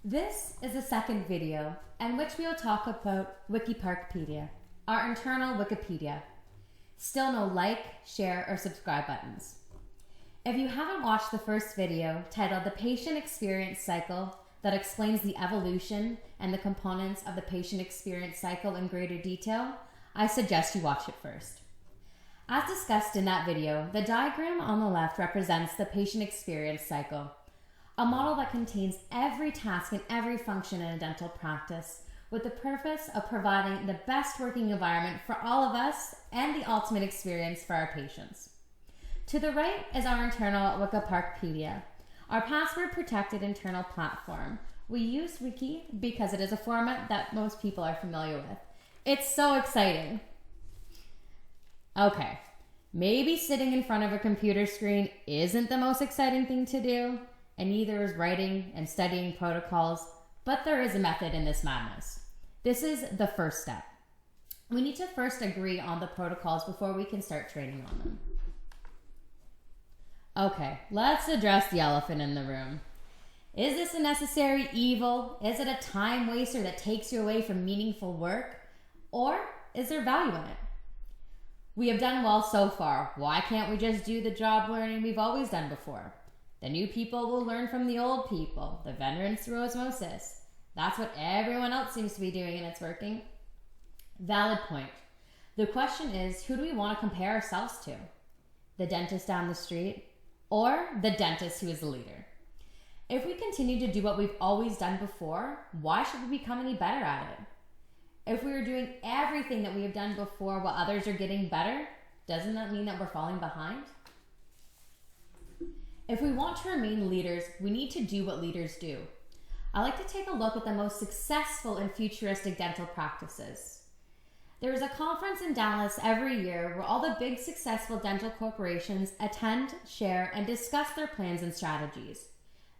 This is the second video in which we will talk about Wikiparkpedia, our internal Wikipedia. Still no like, share, or subscribe buttons. If you haven't watched the first video titled The Patient Experience Cycle that explains the evolution and the components of the patient experience cycle in greater detail, I suggest you watch it first. As discussed in that video, the diagram on the left represents the patient experience cycle, a model that contains every task and every function in a dental practice with the purpose of providing the best working environment for all of us and the ultimate experience for our patients. To the right is our internal Wikiparkpedia, our password-protected internal platform. We use Wiki because it is a format that most people are familiar with. It's so exciting. Okay, maybe sitting in front of a computer screen isn't the most exciting thing to do, and neither is writing and studying protocols, but there is a method in this madness. This is the first step. We need to first agree on the protocols before we can start training on them. Okay, let's address the elephant in the room. Is this a necessary evil? Is it a time waster that takes you away from meaningful work? Or is there value in it? We have done well so far. Why can't we just do the job learning we've always done before? The new people will learn from the old people, the veterans through osmosis. That's what everyone else seems to be doing and it's working. Valid point. The question is, who do we want to compare ourselves to? The dentist down the street or the dentist who is the leader? If we continue to do what we've always done before, why should we become any better at it? If we are doing everything that we have done before while others are getting better, doesn't that mean that we're falling behind? If we want to remain leaders, we need to do what leaders do. I like to take a look at the most successful and futuristic dental practices. There is a conference in Dallas every year where all the big successful dental corporations attend, share, and discuss their plans and strategies.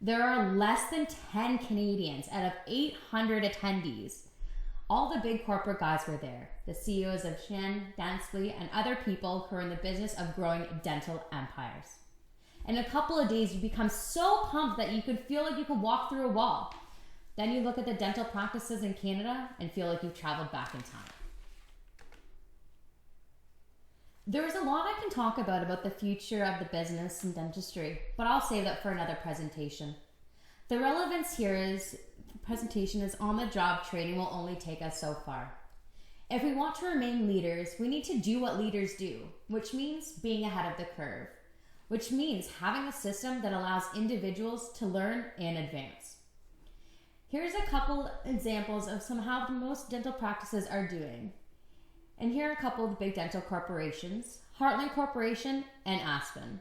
There are less than 10 Canadians out of 800 attendees. All the big corporate guys were there, the CEOs of Shen, Dansley, and other people who are in the business of growing dental empires. In a couple of days, you become so pumped that you could feel like you could walk through a wall. Then you look at the dental practices in Canada and feel like you've traveled back in time. There is a lot I can talk about the future of the business and dentistry, but I'll save that for another presentation. The relevance here is the presentation is on-the-job training will only take us so far. If we want to remain leaders, we need to do what leaders do, which means being ahead of the curve, which means having a system that allows individuals to learn and advance. Here's a couple examples of how most dental practices are doing. And here are a couple of the big dental corporations, Heartland Corporation and Aspen.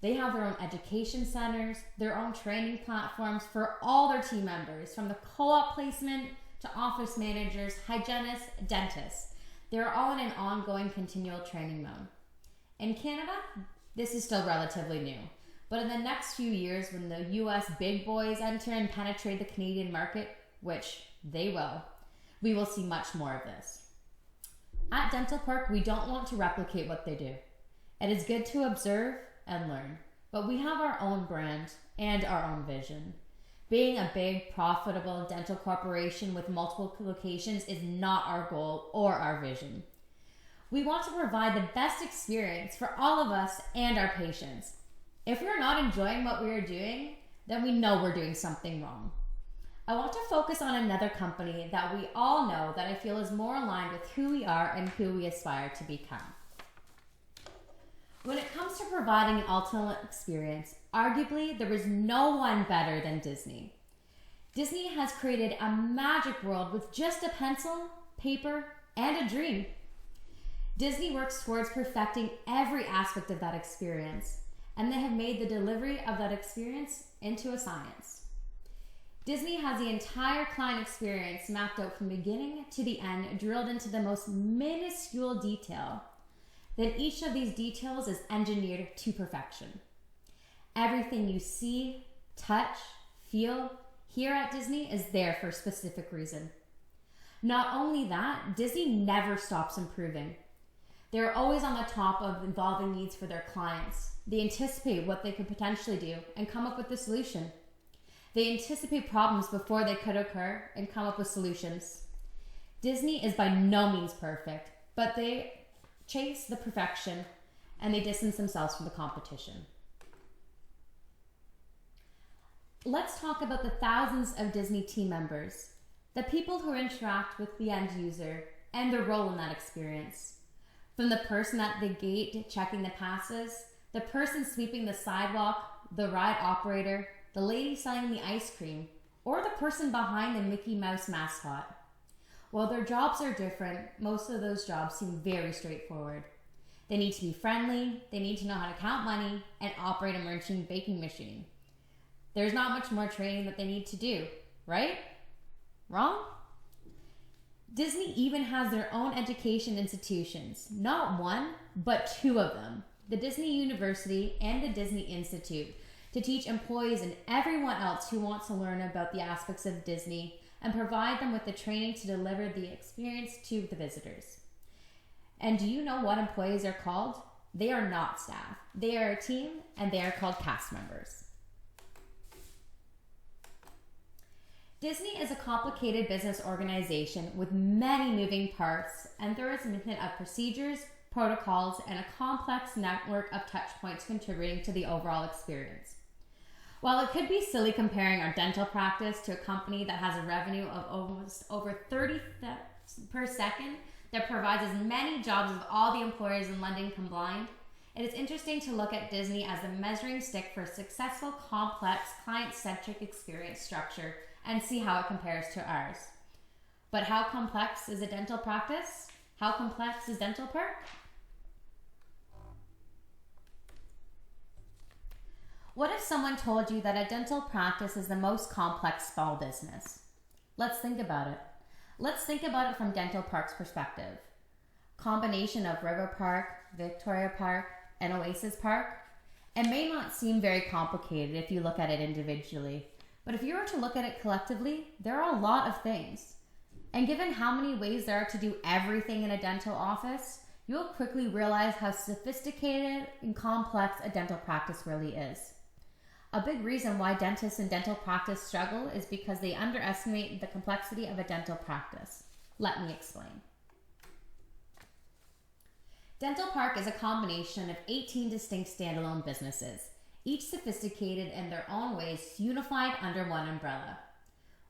They have their own education centers, their own training platforms for all their team members, from the co-op placement to office managers, hygienists, dentists. They're all in an ongoing continual training mode. In Canada, this is still relatively new, but in the next few years when the US big boys enter and penetrate the Canadian market, which they will, we will see much more of this. At Dental Park, we don't want to replicate what they do. It is good to observe and learn, but we have our own brand and our own vision. Being a big, profitable dental corporation with multiple locations is not our goal or our vision. We want to provide the best experience for all of us and our patients. If we're not enjoying what we are doing, then we know we're doing something wrong. I want to focus on another company that we all know that I feel is more aligned with who we are and who we aspire to become. When it comes to providing an ultimate experience, arguably there is no one better than Disney. Disney has created a magic world with just a pencil, paper, and a dream. Disney works towards perfecting every aspect of that experience, and they have made the delivery of that experience into a science. Disney has the entire client experience mapped out from beginning to the end, drilled into the most minuscule detail. Then each of these details is engineered to perfection. Everything you see, touch, feel, hear at Disney is there for a specific reason. Not only that, Disney never stops improving. They're always on the top of evolving needs for their clients. They anticipate what they could potentially do and come up with the solution. They anticipate problems before they could occur and come up with solutions. Disney is by no means perfect, but they chase the perfection and they distance themselves from the competition. Let's talk about the thousands of Disney team members, the people who interact with the end user and their role in that experience. From the person at the gate checking the passes, the person sweeping the sidewalk, the ride operator, the lady selling the ice cream, or the person behind the Mickey Mouse mascot. While their jobs are different, most of those jobs seem very straightforward. They need to be friendly, they need to know how to count money, and operate a merchant baking machine. There's not much more training that they need to do, right? Wrong? Disney even has their own education institutions, not one, but two of them, the Disney University and the Disney Institute, to teach employees and everyone else who wants to learn about the aspects of Disney and provide them with the training to deliver the experience to the visitors. And do you know what employees are called? They are not staff. They are a team, and they are called cast members. Disney is a complicated business organization with many moving parts, and there is a movement of procedures, protocols, and a complex network of touch points contributing to the overall experience. While it could be silly comparing our dental practice to a company that has a revenue of almost over 30 per second that provides as many jobs as all the employers in London combined, it is interesting to look at Disney as the measuring stick for a successful, complex, client-centric experience structure and see how it compares to ours. But how complex is a dental practice? How complex is Dental Park? What if someone told you that a dental practice is the most complex small business? Let's think about it. Let's think about it from Dental Park's perspective. Combination of River Park, Victoria Park, and Oasis Park. It may not seem very complicated if you look at it individually, but if you were to look at it collectively, there are a lot of things. And given how many ways there are to do everything in a dental office, you'll quickly realize how sophisticated and complex a dental practice really is. A big reason why dentists in dental practice struggle is because they underestimate the complexity of a dental practice. Let me explain. Dental Park is a combination of 18 distinct standalone businesses, each sophisticated in their own ways, unified under one umbrella.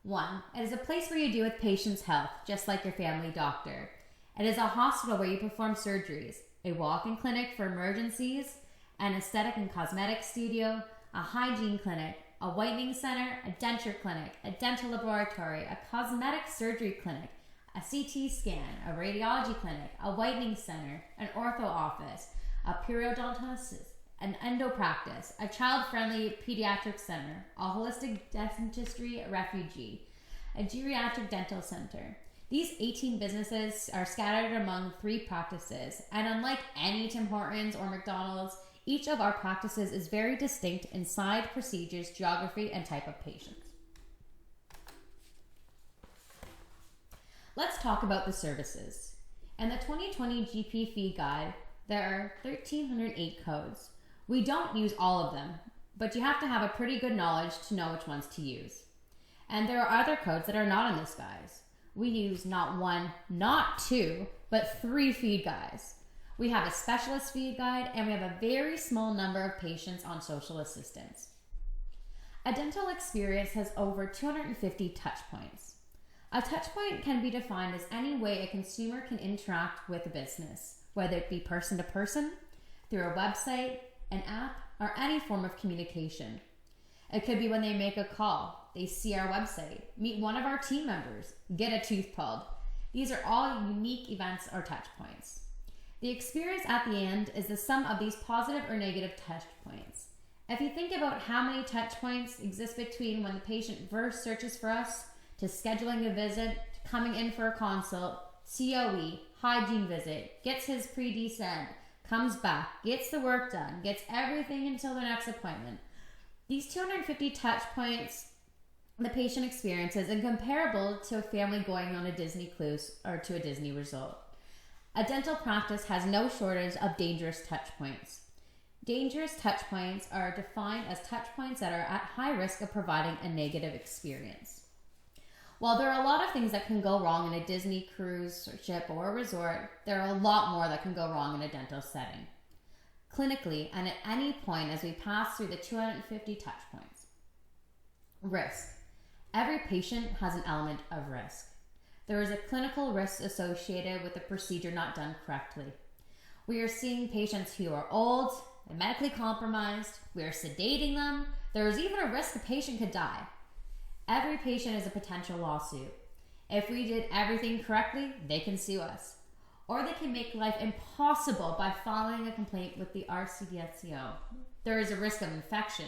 1. It is a place where you deal with patients' health, just like your family doctor. It is a hospital where you perform surgeries, a walk-in clinic for emergencies, an aesthetic and cosmetic studio, a hygiene clinic, a whitening center, a denture clinic, a dental laboratory, a cosmetic surgery clinic, a CT scan, a radiology clinic, a whitening center, an ortho office, a periodontist, an endo practice, a child-friendly pediatric center, a holistic dentistry refugee, a geriatric dental center. These 18 businesses are scattered among 3 practices, and unlike any Tim Hortons or McDonald's, each of our practices is very distinct in size, procedures, geography, and type of patients. Let's talk about the services. In the 2020 GP fee guide, there are 1,308 codes. We don't use all of them, but you have to have a pretty good knowledge to know which ones to use. And there are other codes that are not in this guide. We use not 1, not 2, but 3 feed guides. We have a specialist feed guide, and we have a very small number of patients on social assistance. A dental experience has over 250 touch points. A touch point can be defined as any way a consumer can interact with a business, whether it be person to person, through a website, an app, or any form of communication. It could be when they make a call, they see our website, meet one of our team members, get a tooth pulled. These are all unique events or touch points. The experience at the end is the sum of these positive or negative touch points. If you think about how many touch points exist between when the patient first searches for us, to scheduling a visit, to coming in for a consult, COE, hygiene visit, gets his pre-descent, comes back, gets the work done, gets everything until the next appointment. These 250 touch points the patient experiences are comparable to a family going on a Disney cruise or to a Disney resort. A dental practice has no shortage of dangerous touch points. Dangerous touch points are defined as touch points that are at high risk of providing a negative experience. While there are a lot of things that can go wrong in a Disney cruise ship or a resort, there are a lot more that can go wrong in a dental setting. Clinically, and at any point as we pass through the 250 touch points. Risk. Every patient has an element of risk. There is a clinical risk associated with the procedure not done correctly. We are seeing patients who are old and medically compromised. We are sedating them. There is even a risk a patient could die. Every patient is a potential lawsuit. If we did everything correctly, they can sue us. Or they can make life impossible by filing a complaint with the RCDSCO. There is a risk of infection.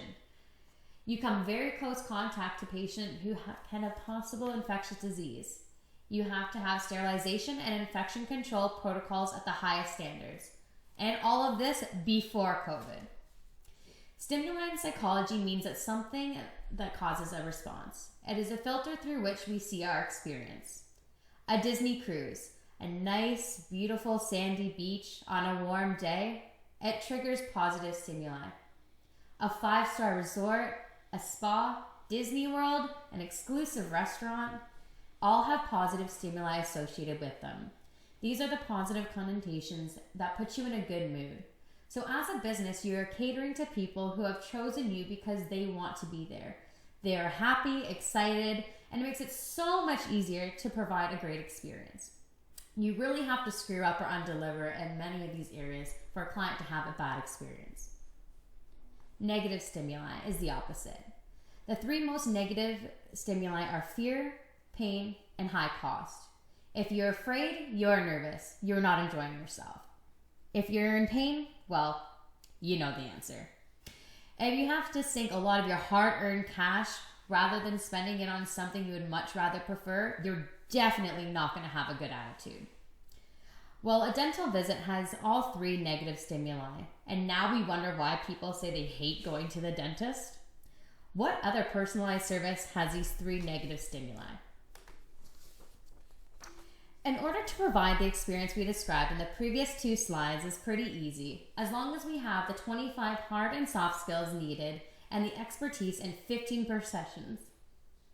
You come very close contact to a patient who can have possible infectious disease. You have to have sterilization and infection control protocols at the highest standards. And all of this before COVID. Stimuli in psychology means that something that causes a response. It is a filter through which we see our experience. A Disney cruise, a nice, beautiful sandy beach on a warm day, it triggers positive stimuli. A 5-star resort, a spa, Disney World, an exclusive restaurant, all have positive stimuli associated with them. These are the positive connotations that put you in a good mood. So as a business, you are catering to people who have chosen you because they want to be there. They are happy, excited, and it makes it so much easier to provide a great experience. You really have to screw up or undeliver in many of these areas for a client to have a bad experience. Negative stimuli is the opposite. The 3 most negative stimuli are fear, pain, and high cost. If you're afraid, you're nervous. You're not enjoying yourself. If you're in pain, well, you know the answer. If you have to sink a lot of your hard-earned cash rather than spending it on something you would much rather prefer, you're definitely not going to have a good attitude. Well, a dental visit has all 3 negative stimuli, and now we wonder why people say they hate going to the dentist. What other personalized service has these 3 negative stimuli? In order to provide the experience we described in the previous 2 slides is pretty easy, as long as we have the 25 hard and soft skills needed and the expertise in 15 professions,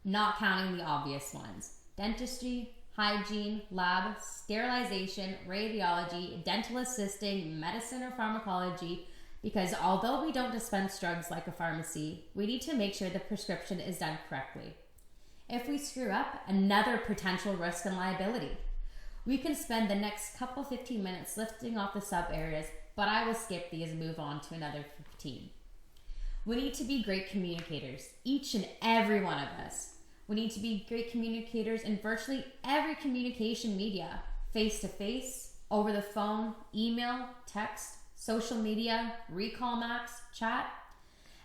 not counting the obvious ones: dentistry, hygiene, lab, sterilization, radiology, dental assisting, medicine or pharmacology, because although we don't dispense drugs like a pharmacy, we need to make sure the prescription is done correctly. If we screw up, another potential risk and liability. We can spend the next 15 minutes lifting off the sub areas, but I will skip these and move on to another 15. We need to be great communicators, each and every one of us. We need to be great communicators in virtually every communication media: face-to-face, over the phone, email, text, social media, recall max, chat.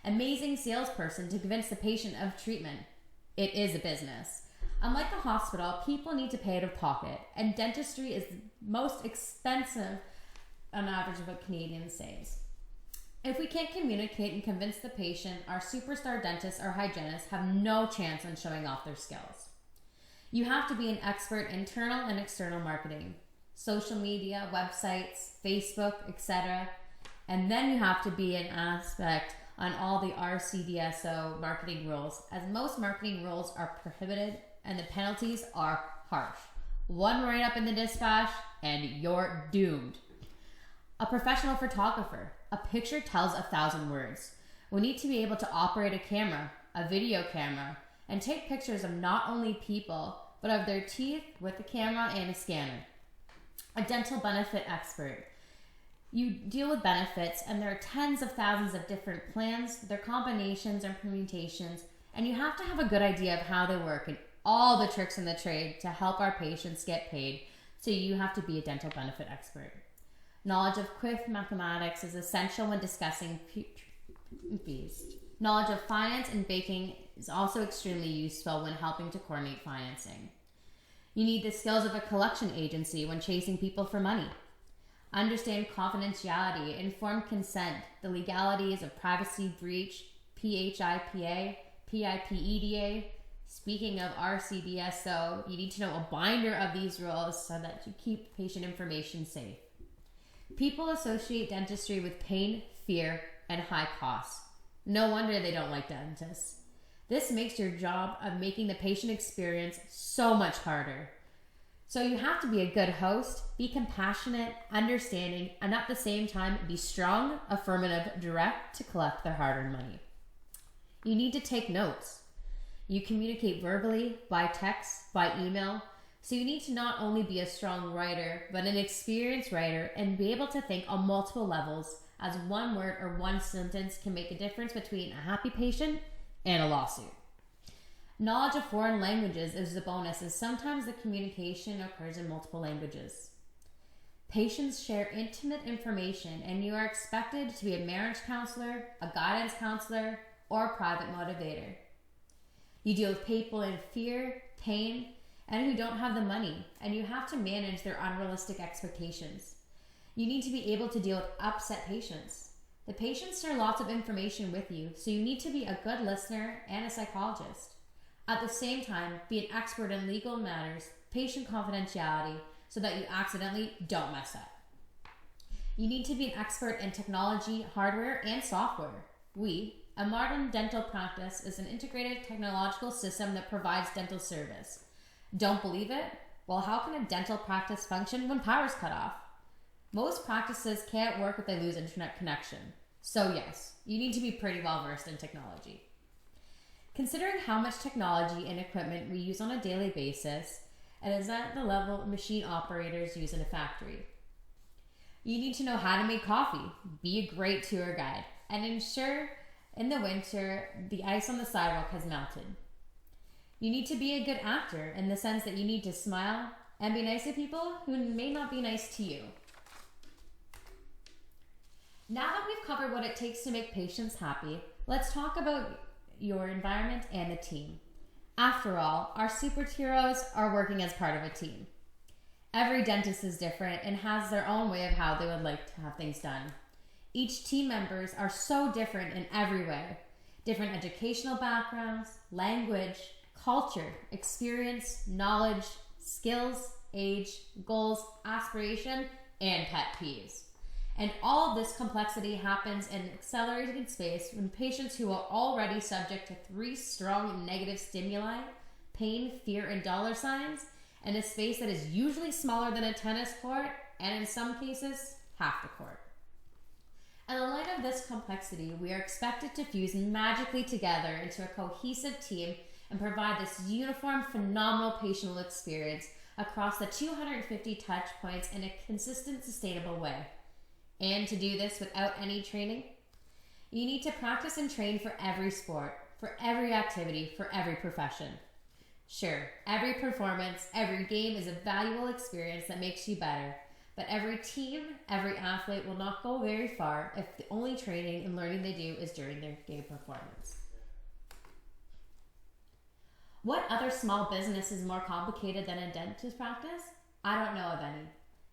Amazing salesperson to convince the patient of treatment. It is a business. Unlike the hospital, people need to pay out of pocket, and dentistry is the most expensive on average of what Canadians saves. If we can't communicate and convince the patient, our superstar dentists or hygienists have no chance on showing off their skills. You have to be an expert in internal and external marketing, social media, websites, Facebook, etc. And then you have to be an aspect on all the RCDSO marketing rules, as most marketing rules are prohibited and the penalties are harsh. One write-up in the dispatch and you're doomed. A professional photographer. A picture tells 1,000 words. We need to be able to operate a camera, a video camera, and take pictures of not only people, but of their teeth with a camera and a scanner. A dental benefit expert. You deal with benefits, and there are tens of thousands of different plans, their combinations and permutations, and you have to have a good idea of how they work and all the tricks in the trade to help our patients get paid, so you have to be a dental benefit expert. Knowledge of quick mathematics is essential when discussing fees. Knowledge of finance and banking is also extremely useful when helping to coordinate financing. You need the skills of a collection agency when chasing people for money. Understand confidentiality, informed consent, the legalities of privacy breach, PHIPA, PIPEDA. Speaking of RCDSO, you need to know a binder of these rules so that you keep patient information safe. People associate dentistry with pain, fear, and high costs. No wonder they don't like dentists. This makes your job of making the patient experience so much harder. So you have to be a good host, be compassionate, understanding, and at the same time be strong, affirmative, direct to collect their hard-earned money. You need to take notes. You communicate verbally, by text, by email. So you need to not only be a strong writer, but an experienced writer and be able to think on multiple levels, as one word or one sentence can make a difference between a happy patient and a lawsuit. Knowledge of foreign languages is a bonus, as sometimes the communication occurs in multiple languages. Patients share intimate information, and you are expected to be a marriage counselor, a guidance counselor, or a private motivator. You deal with people in fear, pain, and who don't have the money, and you have to manage their unrealistic expectations. You need to be able to deal with upset patients. The patients share lots of information with you, so you need to be a good listener and a psychologist. At the same time, be an expert in legal matters, patient confidentiality, so that you accidentally don't mess up. You need to be an expert in technology, hardware, and software. A modern dental practice is an integrated technological system that provides dental service. Don't believe it? Well, how can a dental practice function when power's cut off? Most practices can't work if they lose internet connection. So yes, you need to be pretty well versed in technology. Considering how much technology and equipment we use on a daily basis, it is at the level machine operators use in a factory. You need to know how to make coffee, be a great tour guide, and ensure in the winter the ice on the sidewalk has melted. You need to be a good actor in the sense that you need to smile and be nice to people who may not be nice to you. Now that we've covered what it takes to make patients happy, let's talk about your environment and the team. After all, our superheroes are working as part of a team. Every dentist is different and has their own way of how they would like to have things done. Each team members are so different in every way. Different educational backgrounds, language, culture, experience, knowledge, skills, age, goals, aspiration, and pet peeves. And all of this complexity happens in accelerated space when patients who are already subject to 3 strong negative stimuli, pain, fear, and dollar signs, in a space that is usually smaller than a tennis court, and in some cases, half the court. In the light of this complexity, we are expected to fuse magically together into a cohesive team and provide this uniform, phenomenal patient experience across the 250 touch points in a consistent, sustainable way. And to do this without any training, you need to practice and train for every sport, for every activity, for every profession. Sure, every performance, every game is a valuable experience that makes you better, but every team, every athlete will not go very far if the only training and learning they do is during their game performance. What other small business is more complicated than a dentist practice? I don't know of any.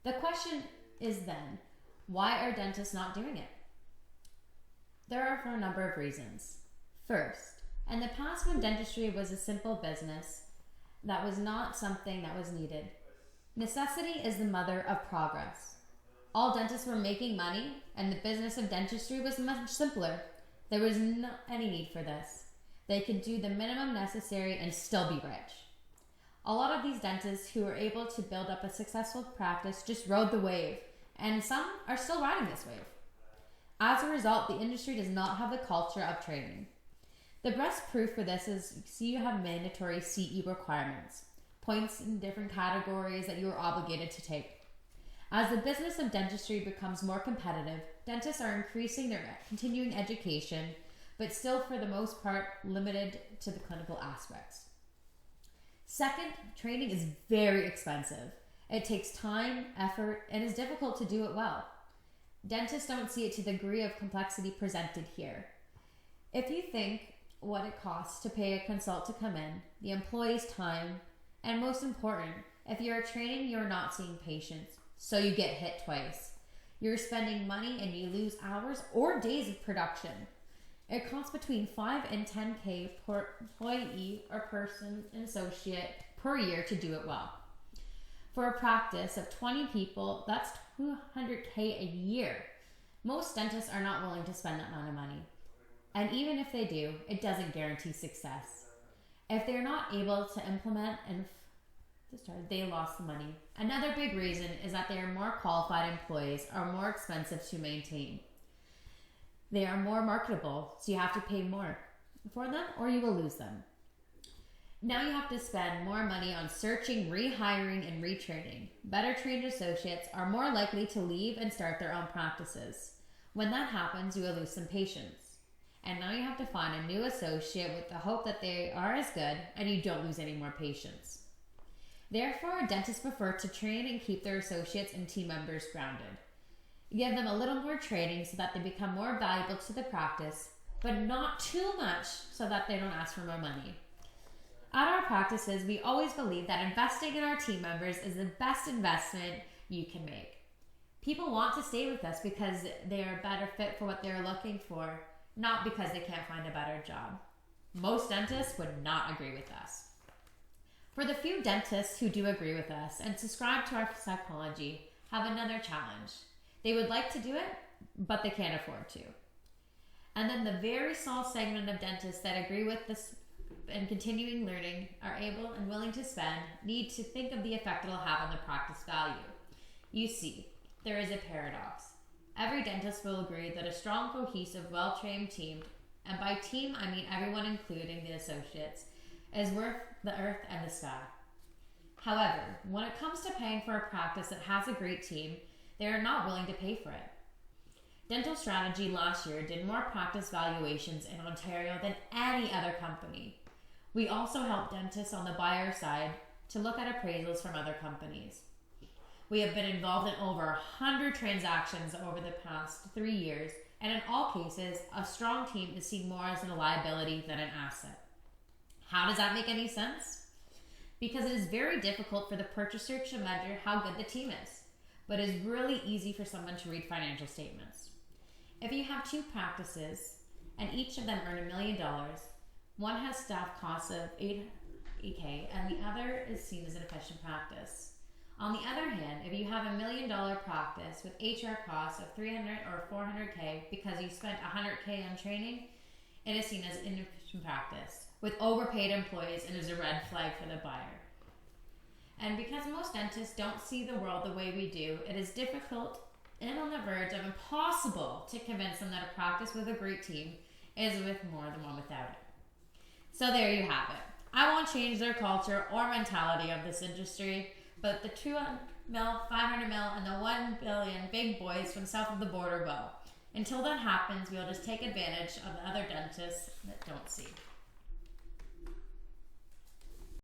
The question is then, why are dentists not doing it? There are for a number of reasons. First, in the past when dentistry was a simple business, that was not something that was needed. Necessity is the mother of progress. All dentists were making money, and the business of dentistry was much simpler. There was not any need for this. They could do the minimum necessary and still be rich. A lot of these dentists who were able to build up a successful practice just rode the wave, and some are still riding this wave. As a result, the industry does not have the culture of training. The best proof for this is you have mandatory CE requirements, points in different categories that you are obligated to take. As the business of dentistry becomes more competitive, dentists are increasing their continuing education, but still for the most part limited to the clinical aspects. Second, training is very expensive. It takes time, effort, and is difficult to do it well. Dentists don't see it to the degree of complexity presented here. If you think what it costs to pay a consult to come in, the employee's time, and most important, if you're training, you're not seeing patients, so you get hit twice. You're spending money and you lose hours or days of production. It costs between $5,000 and $10,000 per employee or person and associate per year to do it well. For a practice of 20 people, that's $200,000 a year. Most dentists are not willing to spend that amount of money. And even if they do, it doesn't guarantee success. If they're not able to implement and they lost the money. Another big reason is that they are more qualified employees are more expensive to maintain. They are more marketable, so you have to pay more for them or you will lose them. Now you have to spend more money on searching, rehiring, and retraining. Better trained associates are more likely to leave and start their own practices. When that happens, you will lose some patients. And now you have to find a new associate with the hope that they are as good and you don't lose any more patients. Therefore, dentists prefer to train and keep their associates and team members grounded. Give them a little more training so that they become more valuable to the practice, but not too much so that they don't ask for more money. At our practices, we always believe that investing in our team members is the best investment you can make. People want to stay with us because they are a better fit for what they're looking for, not because they can't find a better job. Most dentists would not agree with us. For the few dentists who do agree with us and subscribe to our psychology, have another challenge. They would like to do it, but they can't afford to. And then the very small segment of dentists that agree with this and continuing learning, are able and willing to spend, need to think of the effect it will have on the practice value. You see, there is a paradox. Every dentist will agree that a strong, cohesive, well-trained team, and by team I mean everyone including the associates, is worth the earth and the sky. However, when it comes to paying for a practice that has a great team, they are not willing to pay for it. Dental Strategy last year did more practice valuations in Ontario than any other company. We also help dentists on the buyer side to look at appraisals from other companies. We have been involved in over 100 transactions over the past 3 years, and in all cases, a strong team is seen more as a liability than an asset. How does that make any sense? Because it is very difficult for the purchaser to measure how good the team is, but it is really easy for someone to read financial statements. If you have 2 practices and each of them earn $1 million, one has staff costs of $8K and the other is seen as an efficient practice. On the other hand, if you have $1 million practice with HR costs of $300 or $400K because you spent $100K on training, it is seen as inefficient practice with overpaid employees and is a red flag for the buyer. And because most dentists don't see the world the way we do, it is difficult and on the verge of impossible to convince them that a practice with a great team is worth more than one without it. So there you have it. I won't change their culture or mentality of this industry, but the 200 mil, 500 mil, and the 1 billion big boys from south of the border will. Until that happens, we'll just take advantage of the other dentists that don't see.